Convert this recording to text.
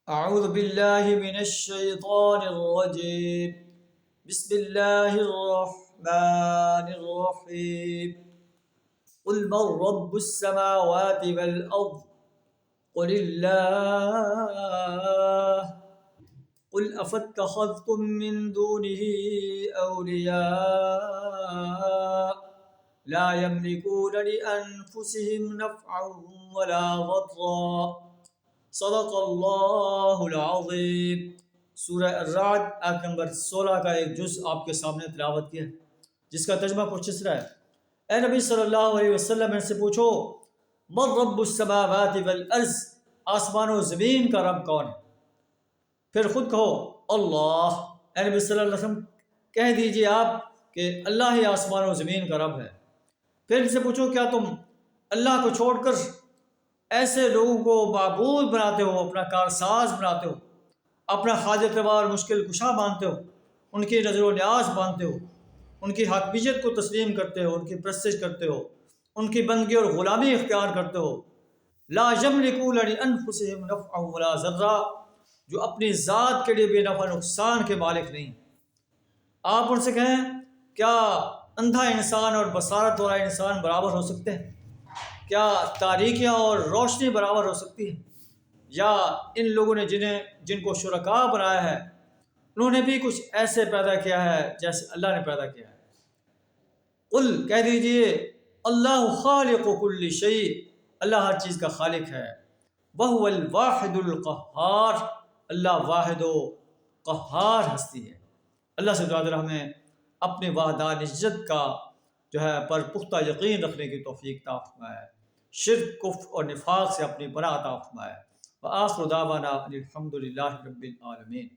أعوذ بالله من الشيطان الرجيم. بسم الله الرحمن الرحيم. قل من رب السماوات والأرض قل الله. قل أفاتخذتم من دونه أولياء لا يملكون لأنفسهم نفعا ولا ضرا. صدق اللہ العظیم. سورہ الرعد آیت نمبر 16 کا ایک جز آپ کے سامنے تلاوت کیا ہے، جس کا ترجمہ کچھ اس طرح ہے: اے نبی صلی اللہ علیہ وسلم، ان سے پوچھو من رب السماوات والارض، آسمان و زمین کا رب کون ہے؟ پھر خود کہو اللہ. اے نبی صلی اللہ علیہ وسلم کہہ دیجئے آپ کہ اللہ ہی آسمان و زمین کا رب ہے. پھر ان سے پوچھو کیا تم اللہ کو چھوڑ کر ایسے لوگوں کو معبود بناتے ہو، اپنا کارساز بناتے ہو، اپنا حاجت روا اور مشکل کشا مانتے ہو، ان کی نظر و نیاز مانتے ہو، ان کی حاکمیت کو تسلیم کرتے ہو، ان کی پرستش کرتے ہو، ان کی بندگی اور غلامی اختیار کرتے ہو. لا یملکون لانفسهم نفعا ولا ضرا، جو اپنی ذات کے لیے بے نفع نقصان کے مالک نہیں. آپ ان سے کہیں کیا اندھا انسان اور بصارت والا انسان برابر ہو سکتے ہیں؟ کیا تاریکیاں اور روشنی برابر ہو سکتی ہے؟ یا ان لوگوں نے جن کو شرکاء بنایا ہے، انہوں نے بھی کچھ ایسے پیدا کیا ہے جیسے اللہ نے پیدا کیا ہے. قل کہہ دیجئے اللہ خالق کل شیء، اللہ ہر چیز کا خالق ہے. وہو الواحد القہار، اللہ واحد و قہار ہستی ہے. اللہ سے دعا درہ ہمیں اپنی وحدانیت کا پر پختہ یقین رکھنے کی توفیق عطا فرمائے، شرک، کفر اور نفاق سے اپنی پناہ عطا فرمائے. وآخر دعوانا ان الحمد للہ رب العالمین.